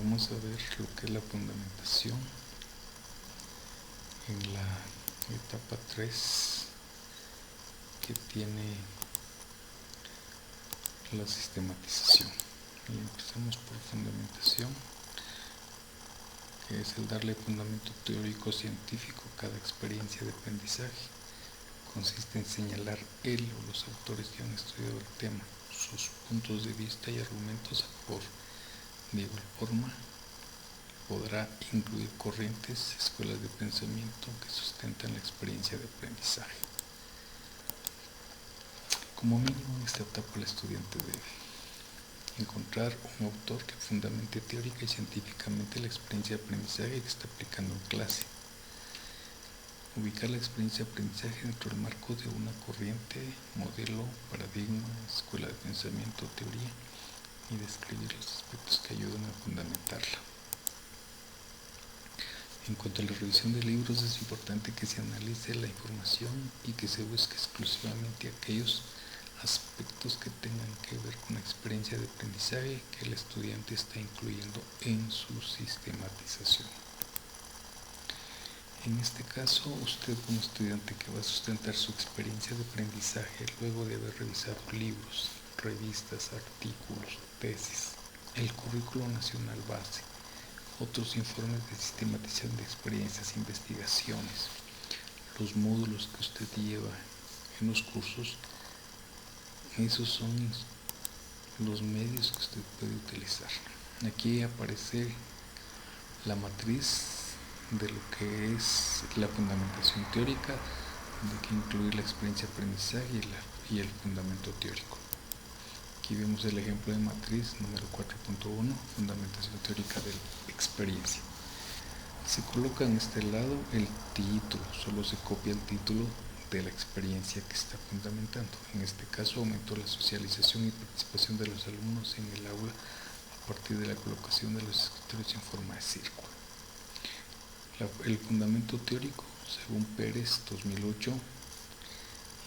vamos a ver lo que es la fundamentación en la etapa 3, que tiene la sistematización. Y empezamos por fundamentación, que es el darle fundamento teórico científico a cada experiencia de aprendizaje. Consiste en señalar él o los autores que han estudiado el tema, sus puntos de vista y argumentos de igual forma. Podrá incluir corrientes, escuelas de pensamiento que sustentan la experiencia de aprendizaje. Como mínimo, en esta etapa el estudiante debe encontrar un autor que fundamente teórica y científicamente la experiencia de aprendizaje que está aplicando en clase. Ubicar la experiencia de aprendizaje dentro del marco de una corriente, modelo, paradigma, escuela de pensamiento, teoría, y describir los aspectos que ayudan a fundamentarla. En cuanto a la revisión de libros, es importante que se analice la información y que se busque exclusivamente aquellos aspectos que tengan que ver con la experiencia de aprendizaje que el estudiante está incluyendo en su sistematización. En este caso, usted como estudiante que va a sustentar su experiencia de aprendizaje luego de haber revisado libros, revistas, artículos, tesis, el currículo nacional base, otros informes de sistematización de experiencias, investigaciones, los módulos que usted lleva en los cursos, esos son los medios que usted puede utilizar. Aquí aparece la matriz de lo que es la fundamentación teórica, de que incluir la experiencia de aprendizaje y el fundamento teórico. Aquí vemos el ejemplo de matriz número 4.1, fundamentación teórica de la experiencia. Se coloca en este lado el título, solo se copia el título de la experiencia que está fundamentando. En este caso, aumentó la socialización y participación de los alumnos en el aula a partir de la colocación de los escritorios en forma de círculo. El fundamento teórico, según Pérez, 2008,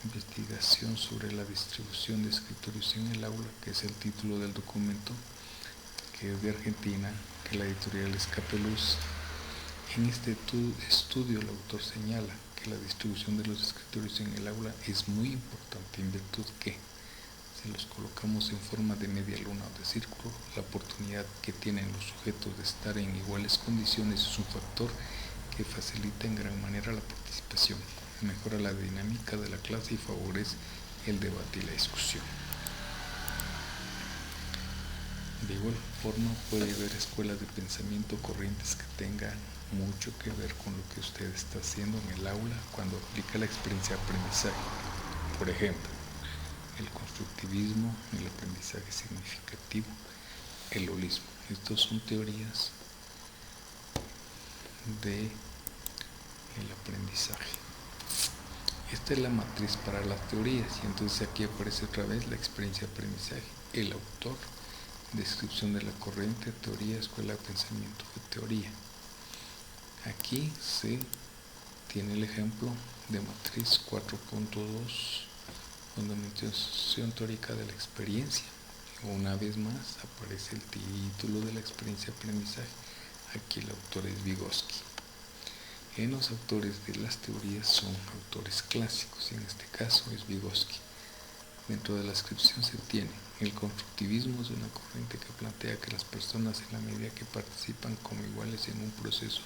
investigación sobre la distribución de escritorios en el aula, que es el título del documento, que es de Argentina, que la editorial es Capeluz. En este estudio el autor señala que la distribución de los escritorios en el aula es muy importante, en virtud que si los colocamos en forma de media luna o de círculo, la oportunidad que tienen los sujetos de estar en iguales condiciones es un factor que facilita en gran manera la participación, mejora la dinámica de la clase y favorece el debate y la discusión. De igual forma, puede haber escuelas de pensamiento, corrientes que tengan mucho que ver con lo que usted está haciendo en el aula cuando aplica la experiencia de aprendizaje. Por ejemplo, el constructivismo, el aprendizaje significativo, el holismo. Estas son teorías del aprendizaje. Esta es la matriz para las teorías y entonces aquí aparece otra vez la experiencia de aprendizaje, el autor, descripción de la corriente, teoría, escuela de pensamiento de teoría. Aquí se tiene el ejemplo de matriz 4.2, fundamentación teórica de la experiencia. Una vez más aparece el título de la experiencia de aprendizaje. Aquí el autor es Vygotsky. En los autores de las teorías son autores clásicos, y en este caso es Vygotsky. Dentro de la descripción se tiene el constructivismo, es una corriente que plantea que las personas, en la medida que participan como iguales en un proceso,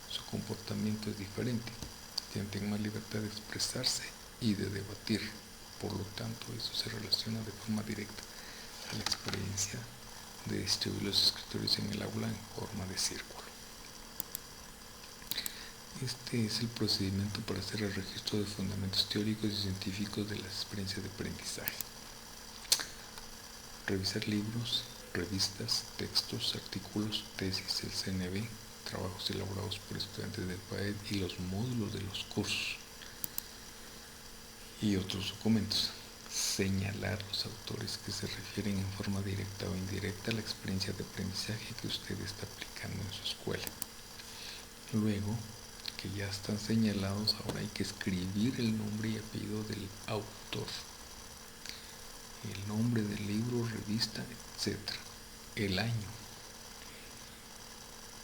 su comportamiento es diferente, tienen más libertad de expresarse y de debatir. Por lo tanto, eso se relaciona de forma directa a la experiencia de distribuir los escritorios en el aula en forma de círculo. Este es el procedimiento para hacer el registro de fundamentos teóricos y científicos de las experiencias de aprendizaje. Revisar libros, revistas, textos, artículos, tesis del CNB, trabajos elaborados por estudiantes del PAED y los módulos de los cursos y otros documentos. Señalar los autores que se refieren en forma directa o indirecta a la experiencia de aprendizaje que usted está aplicando en su escuela. Luego, que ya están señalados, ahora hay que escribir el nombre y apellido del autor, el nombre del libro, revista, etc., el año,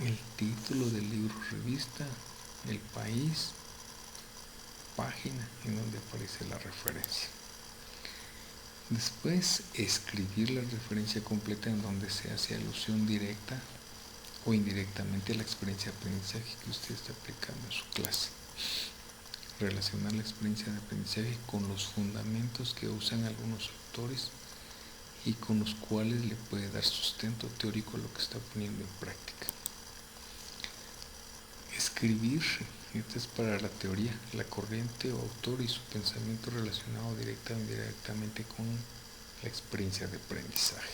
el título del libro o revista, el país, página en donde aparece la referencia. Después, escribir la referencia completa en donde se hace alusión directa o indirectamente a la experiencia de aprendizaje que usted está aplicando en su clase. Relacionar la experiencia de aprendizaje con los fundamentos que usan algunos autores y con los cuales le puede dar sustento teórico a lo que está poniendo en práctica. Escribir, esto es para la teoría, la corriente o autor y su pensamiento relacionado directa o indirectamente con la experiencia de aprendizaje.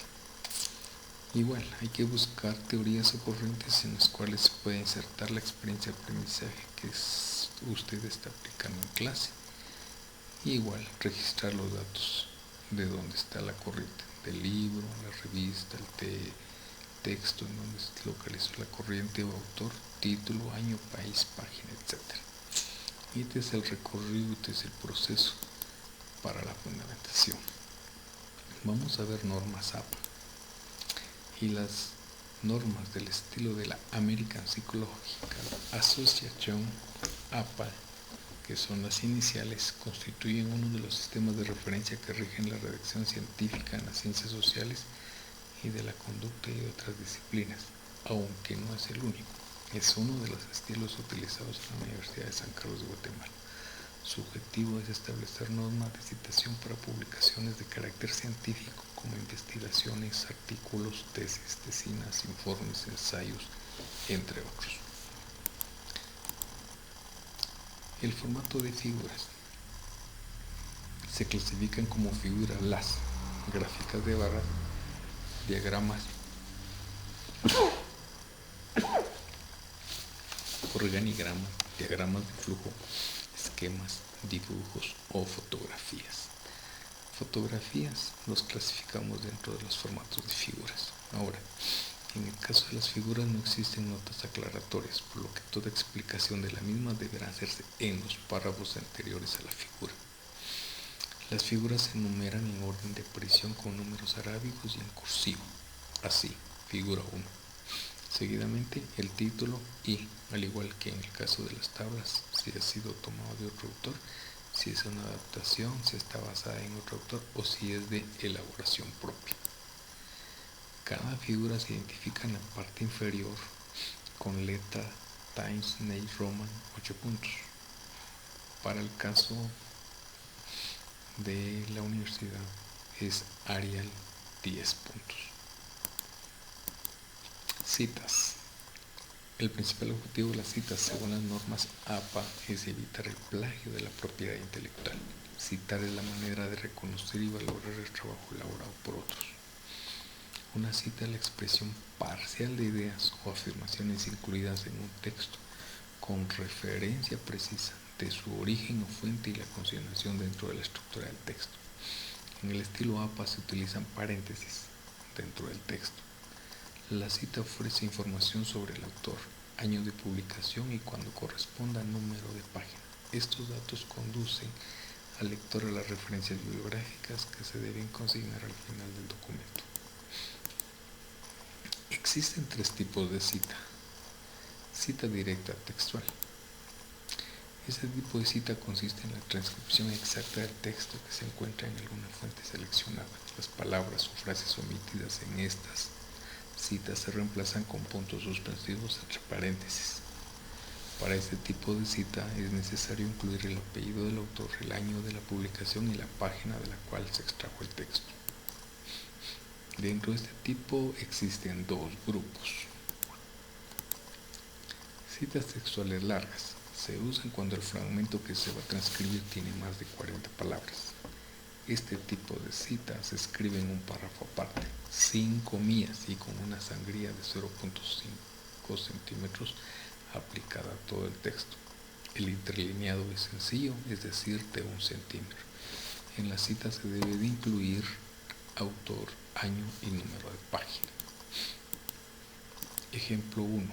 Igual, hay que buscar teorías o corrientes en las cuales se puede insertar la experiencia de aprendizaje que usted está aplicando en clase. Igual, registrar los datos de dónde está la corriente, del libro, la revista, el texto en donde se localiza la corriente o autor, título, año, país, página, etc. Y este es el recorrido, este es el proceso para la fundamentación. Vamos a ver normas APA. Y las normas del estilo de la American Psychological Association, APA, que son las iniciales, constituyen uno de los sistemas de referencia que rigen la redacción científica en las ciencias sociales y de la conducta y de otras disciplinas, aunque no es el único. Es uno de los estilos utilizados en la Universidad de San Carlos de Guatemala. Su objetivo es establecer normas de citación para publicaciones de carácter científico como investigaciones, artículos, tesis, tesinas, informes, ensayos, entre otros. El formato de figuras. Se clasifican como figuras las gráficas de barras, diagramas, organigramas, diagramas de flujo, esquemas, dibujos o fotografías. Fotografías los clasificamos dentro de los formatos de figuras. Ahora, en el caso de las figuras no existen notas aclaratorias, por lo que toda explicación de la misma deberá hacerse en los párrafos anteriores a la figura. Las figuras se enumeran en orden de aparición con números arábigos y en cursivo. Así, figura 1. Seguidamente, el título y, al igual que en el caso de las tablas, si ha sido tomado de otro autor, si es una adaptación, si está basada en otro autor o si es de elaboración propia. Cada figura se identifica en la parte inferior con letra Times New Roman 8 puntos. Para el caso de la universidad es Arial 10 puntos. Citas. El principal objetivo de las citas, según las normas APA, es evitar el plagio de la propiedad intelectual. Citar es la manera de reconocer y valorar el trabajo elaborado por otros. Una cita es la expresión parcial de ideas o afirmaciones incluidas en un texto con referencia precisa de su origen o fuente y la consignación dentro de la estructura del texto. En el estilo APA se utilizan paréntesis dentro del texto. La cita ofrece información sobre el autor, año de publicación y cuando corresponda número de página. Estos datos conducen al lector a las referencias bibliográficas que se deben consignar al final del documento. Existen 3 tipos de cita. Cita directa textual. Este tipo de cita consiste en la transcripción exacta del texto que se encuentra en alguna fuente seleccionada. Las palabras o frases omitidas en estas citas se reemplazan con puntos suspensivos entre paréntesis. Para este tipo de cita es necesario incluir el apellido del autor, el año de la publicación y la página de la cual se extrajo el texto. Dentro de este tipo existen 2 grupos. Citas textuales largas. Se usan cuando el fragmento que se va a transcribir tiene más de 40 palabras. Este tipo de cita se escribe en un párrafo aparte, sin comillas y con una sangría de 0.5 centímetros aplicada a todo el texto. El interlineado es sencillo, es decir, de 1 centímetro. En la cita se debe de incluir autor, año y número de página. Ejemplo 1.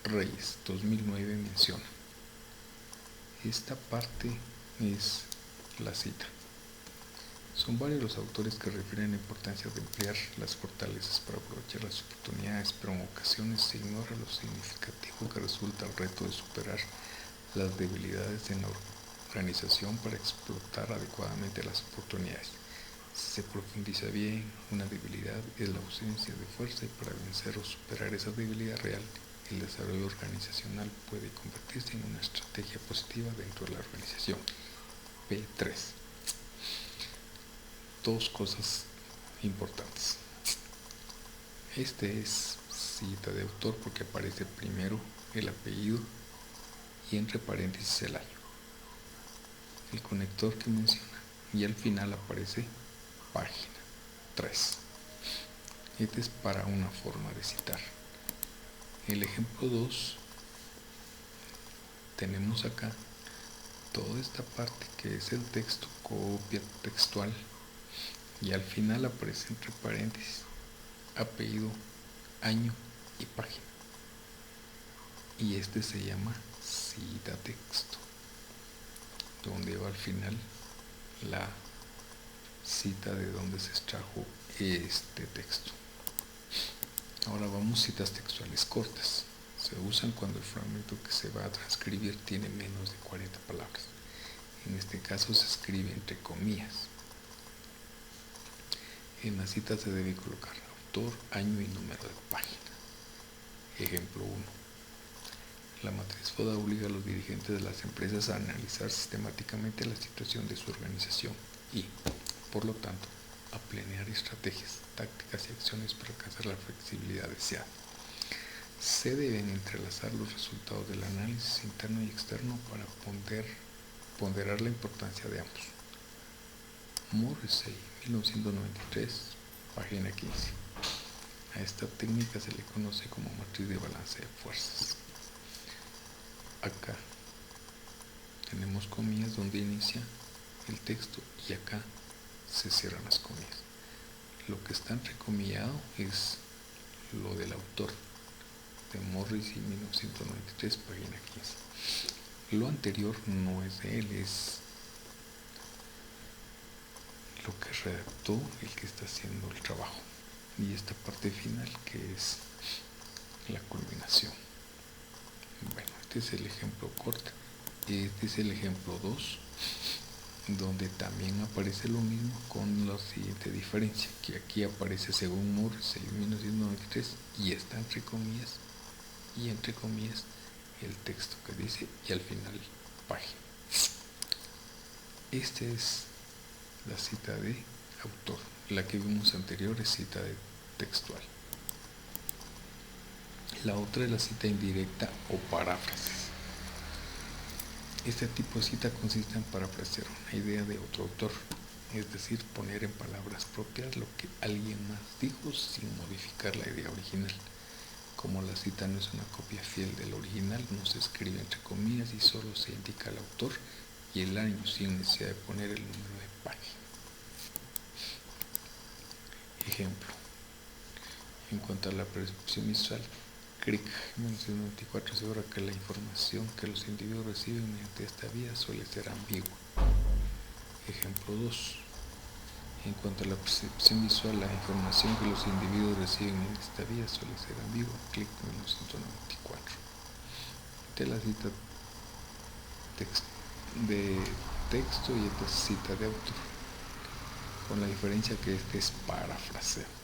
Reyes 2009 menciona. Esta parte es la cita. Son varios los autores que refieren la importancia de emplear las fortalezas para aprovechar las oportunidades, pero en ocasiones se ignora lo significativo que resulta el reto de superar las debilidades en la organización para explotar adecuadamente las oportunidades. Si se profundiza bien, una debilidad es la ausencia de fuerza, y para vencer o superar esa debilidad real, el desarrollo organizacional puede convertirse en una estrategia positiva dentro de la organización. P3. Dos cosas importantes. Este es cita de autor porque aparece primero el apellido y entre paréntesis el año, el conector que menciona, y al final aparece página 3. Este es para una forma de citar. El ejemplo 2, tenemos acá toda esta parte que es el texto, copia textual, y al final aparece entre paréntesis apellido, año y página, y este se llama cita texto, donde va al final la cita de donde se extrajo este texto. Ahora vamos, citas textuales cortas. Se usan cuando el fragmento que se va a transcribir tiene menos de 40 palabras. En este caso se escribe entre comillas. En la cita se debe colocar autor, año y número de página. Ejemplo 1. La matriz FODA obliga a los dirigentes de las empresas a analizar sistemáticamente la situación de su organización y, por lo tanto, a planear estrategias, tácticas y acciones para alcanzar la flexibilidad deseada. Se deben entrelazar los resultados del análisis interno y externo para ponderar la importancia de ambos. Morrissey, 1993, página 15. A esta técnica se le conoce como matriz de balance de fuerzas. Acá tenemos comillas donde inicia el texto y acá se cierran las comillas. Lo que está entrecomillado es lo del autor, de Morrissey, 1993, página 15. Lo anterior no es de él, es lo que redactó el que está haciendo el trabajo. Y esta parte final que es la culminación. Bueno, este es el ejemplo corto. Este es el ejemplo 2, donde también aparece lo mismo con la siguiente diferencia, que aquí aparece según Morrissey, 1993, y está entre comillas, y entre comillas el texto que dice, y al final página. Esta es la cita de autor. La que vimos anterior es cita de textual. La otra es la cita indirecta o paráfrasis. Este tipo de cita consiste en parafrasear una idea de otro autor, es decir, poner en palabras propias lo que alguien más dijo sin modificar la idea original. Como la cita no es una copia fiel del original, no se escribe entre comillas y solo se indica el autor y el año sin necesidad de poner el número de página. Ejemplo. En cuanto a la percepción visual, Crick, 1994, asegura que la información que los individuos reciben mediante esta vía suele ser ambigua. Ejemplo 2. En cuanto a la percepción visual, la información que los individuos reciben mediante esta vía suele ser ambigua. Crick, 1994. Esta es la cita de texto y esta es cita de autor, con la diferencia que este es parafraseo.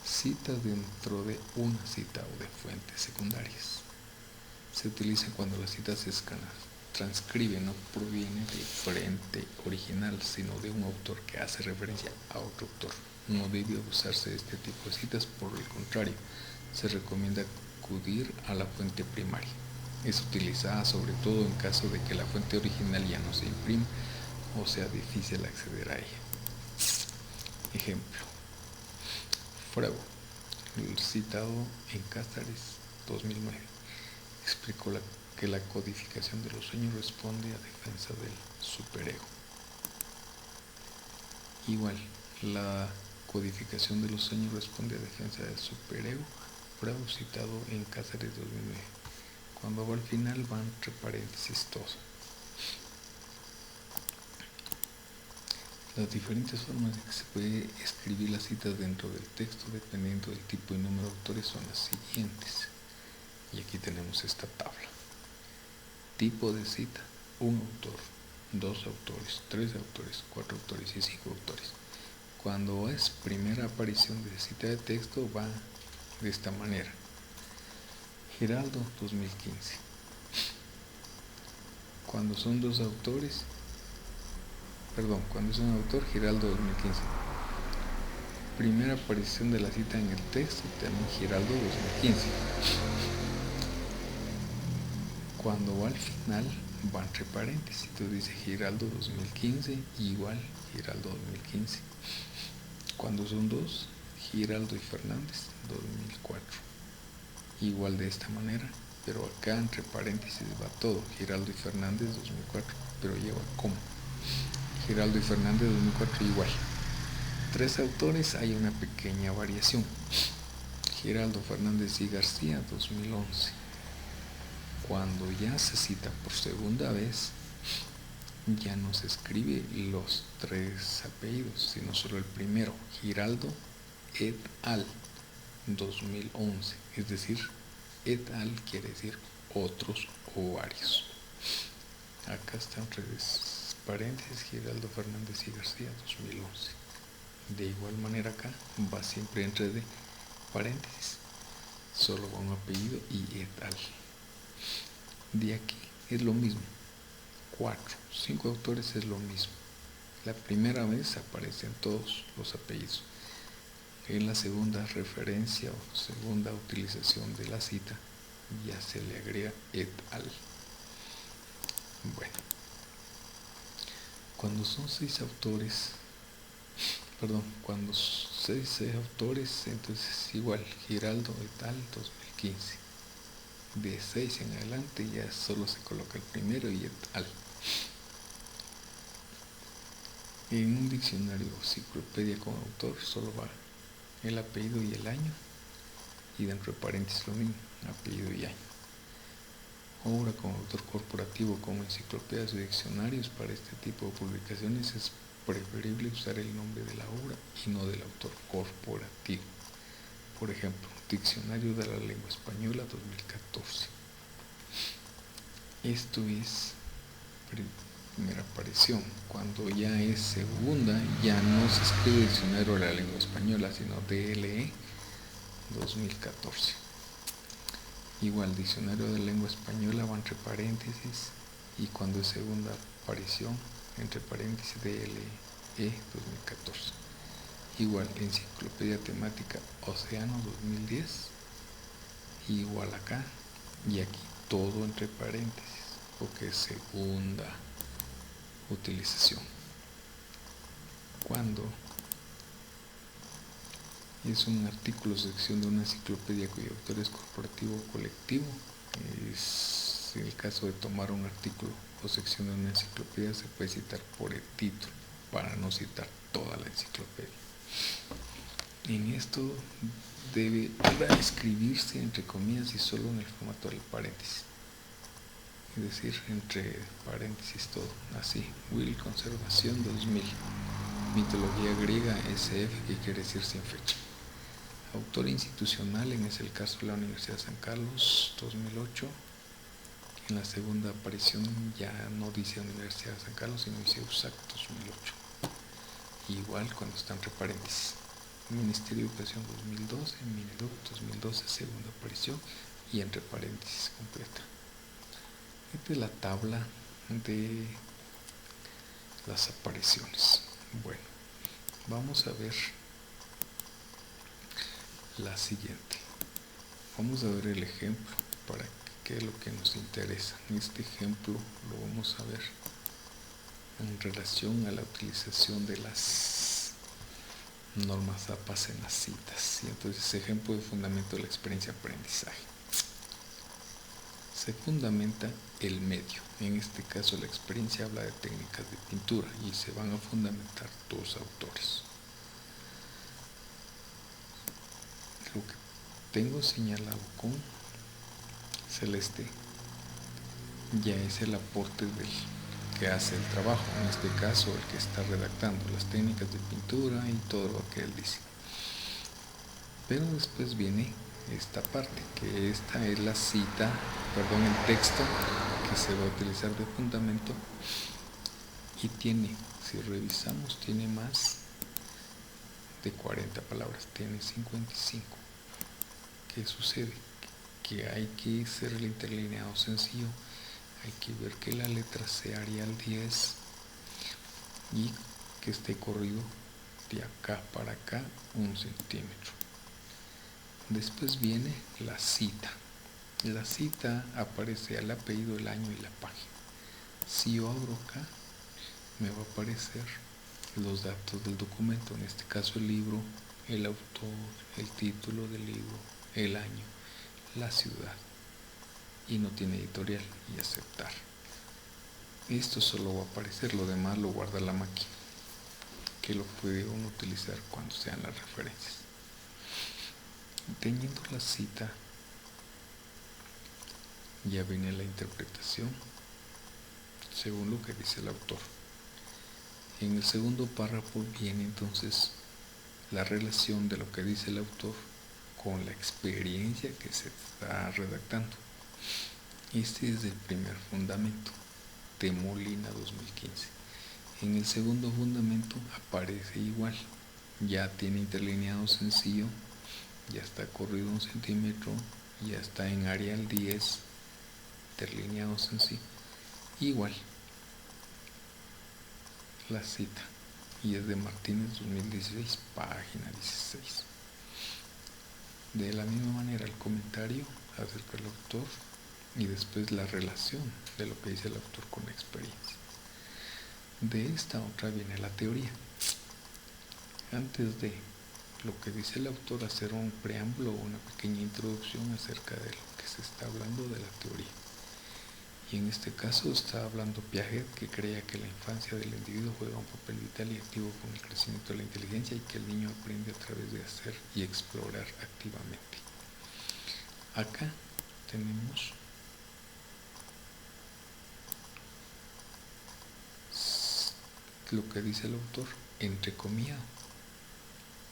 Citas dentro de una cita o de fuentes secundarias. Se utilizan cuando la cita se transcribe, no proviene del fuente original, sino de un autor que hace referencia a otro autor. No debe usarse este tipo de citas, por el contrario, se recomienda acudir a la fuente primaria. Es utilizada sobre todo en caso de que la fuente original ya no se imprime o sea difícil acceder a ella. Ejemplo. Freud, citado en Cáceres 2009, explicó que la codificación de los sueños responde a defensa del superego. Igual, la codificación de los sueños responde a defensa del superego. Freud, citado en Cáceres 2009. Cuando va al final van entre paréntesis todos. Las diferentes formas en que se puede escribir las citas dentro del texto dependiendo del tipo y número de autores son las siguientes. Y aquí tenemos esta tabla. Tipo de cita: un autor, dos autores, tres autores, cuatro autores y cinco autores. Cuando es primera aparición de cita de texto va de esta manera: Giraldo 2015. Cuando son dos autores, cuando es un autor, Giraldo 2015. Primera aparición de la cita en el texto, también Giraldo 2015. Cuando va al final, va entre paréntesis, entonces dice Giraldo 2015 igual Giraldo 2015. Cuando son dos, Giraldo y Fernández 2004. Igual de esta manera, pero acá entre paréntesis va todo, Giraldo y Fernández 2004, pero lleva coma. Giraldo y Fernández 2004 igual. Tres autores, hay una pequeña variación. Giraldo, Fernández y García 2011. Cuando ya se cita por segunda vez, ya no se escribe los tres apellidos, sino solo el primero, Giraldo et al 2011. Es decir, et al quiere decir otros o varios. Acá están entre paréntesis Giraldo, Fernández y García 2011. De igual manera acá va siempre entre de paréntesis, solo va un apellido y et al. De aquí es lo mismo, 4, 5 autores es lo mismo. La primera vez aparecen todos los apellidos. En la segunda referencia o segunda utilización de la cita ya se le agrega et al. Bueno, cuando son 6 autores, cuando 6 autores, entonces igual Giraldo et al 2015. De 6 en adelante ya solo se coloca el primero y et al. En un diccionario o enciclopedia con autor solo va el apellido y el año, y dentro de paréntesis lo mismo, apellido y año. Obra con autor corporativo como enciclopedias o diccionarios, para este tipo de publicaciones es preferible usar el nombre de la obra y no del autor corporativo. Por ejemplo, Diccionario de la Lengua Española 2014. Esto es primera aparición. Cuando ya es segunda, ya no se escribe Diccionario de la Lengua Española, sino DLE 2014. Igual, Diccionario de la Lengua Española va entre paréntesis, y cuando es segunda aparición, entre paréntesis DLE 2014. Igual, Enciclopedia Temática Océano 2010. Igual acá, y aquí todo entre paréntesis, porque es segunda utilización. Cuando es un artículo o sección de una enciclopedia cuyo autor es corporativo o colectivo, es el caso de tomar un artículo o sección de una enciclopedia, se puede citar por el título para no citar toda la enciclopedia. En esto debe escribirse entre comillas y solo en el formato del paréntesis, es decir, entre paréntesis todo, así. Will Conservación 2000, mitología griega SF, que quiere decir sin fecha. Autor institucional, es el caso de la Universidad de San Carlos 2008. En la segunda aparición ya no dice Universidad de San Carlos, sino dice USAC 2008. Igual cuando está entre paréntesis. Ministerio de Educación 2012, Mineduc 2012, segunda aparición, y entre paréntesis completa. Esta es la tabla de las apariciones. Bueno, vamos a ver la siguiente. Vamos a ver el ejemplo para que es lo que nos interesa. En este ejemplo lo vamos a ver en relación a la utilización de las normas APAS en las citas. Y entonces, ejemplo de fundamento de la experiencia de aprendizaje. Se fundamenta el medio. En este caso, la experiencia habla de técnicas de pintura y se van a fundamentar dos autores. Lo que tengo señalado con celeste ya es el aporte del que hace el trabajo, en este caso el que está redactando las técnicas de pintura y todo lo que él dice. Pero después viene esta parte, que esta es la cita, perdón, el texto que se va a utilizar de fundamento, y tiene, si revisamos, tiene más de 40 palabras, tiene 55. ¿Qué sucede? Que hay que hacer el interlineado sencillo, hay que ver que la letra sea Arial 10 y que esté corrido de acá para acá 1 centímetro. Después viene la cita. La cita aparece el apellido, el año y la página. Si yo abro acá, me va a aparecer los datos del documento, en este caso el libro, el autor, el título del libro, el año, la ciudad, y no tiene editorial, y aceptar. Esto solo va a aparecer, lo demás lo guarda la máquina, que lo puede uno utilizar cuando sean las referencias. Teniendo la cita, ya viene la interpretación según lo que dice el autor. En el segundo párrafo viene entonces la relación de lo que dice el autor con la experiencia que se está redactando. Este es el primer fundamento de Molina 2015. En el segundo fundamento aparece igual, ya tiene interlineado sencillo, ya está corrido 1 centímetro, ya está en Arial 10, interlineado sencillo, igual la cita, y es de Martínez 2016, página 16. De la misma manera el comentario acerca del autor y después la relación de lo que dice el autor con la experiencia. De esta otra viene la teoría. Antes de lo que dice el autor, hacer un preámbulo o una pequeña introducción acerca de lo que se está hablando de la teoría. Y en este caso está hablando Piaget, que creía que la infancia del individuo juega un papel vital y activo con el crecimiento de la inteligencia y que el niño aprende a través de hacer y explorar activamente. Acá tenemos lo que dice el autor, entrecomillado,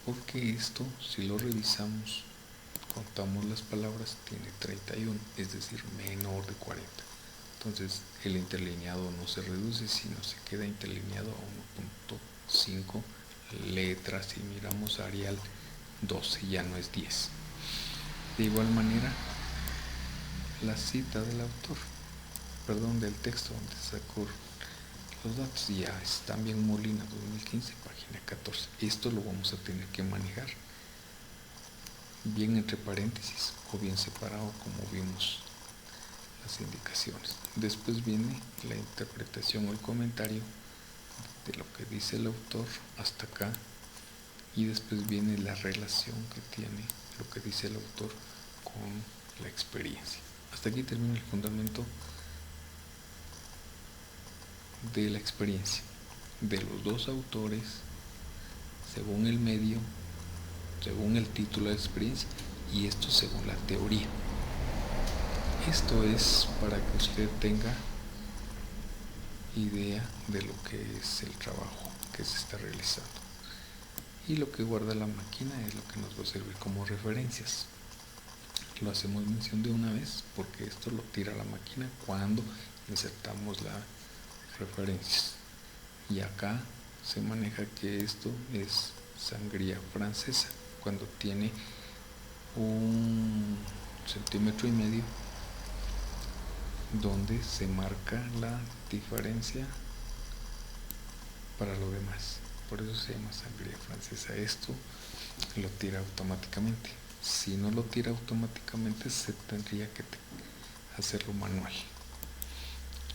porque esto, si lo revisamos, contamos las palabras, tiene 31, es decir, menor de 40. Entonces el interlineado no se reduce, sino se queda interlineado a 1.5 letras. Si miramos Arial 12, ya no es 10. De igual manera, la cita del autor, del texto donde sacó los datos, ya es también Molina 2015, página 14. Esto lo vamos a tener que manejar bien entre paréntesis o bien separado, como vimos las indicaciones. Después viene la interpretación o el comentario de lo que dice el autor hasta acá, y después viene la relación que tiene lo que dice el autor con la experiencia. Hasta aquí termina el fundamento de la experiencia de los dos autores, según el medio, según el título de la experiencia, y esto según la teoría. Esto es para que usted tenga idea de lo que es el trabajo que se está realizando, y lo que guarda la máquina es lo que nos va a servir como referencias. Lo hacemos mención de una vez porque esto lo tira la máquina cuando insertamos las referencias, y acá se maneja que esto es sangría francesa cuando tiene 1,5 centímetros donde se marca la diferencia para lo demás. Por eso se llama sangría francesa. Esto lo tira automáticamente. Si no lo tira automáticamente, se tendría que hacerlo manual.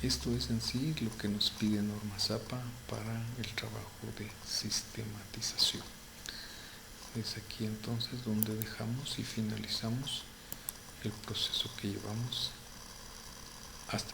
Esto es en sí lo que nos pide Norma Zappa para el trabajo de sistematización. Es aquí entonces donde dejamos y finalizamos el proceso que llevamos hasta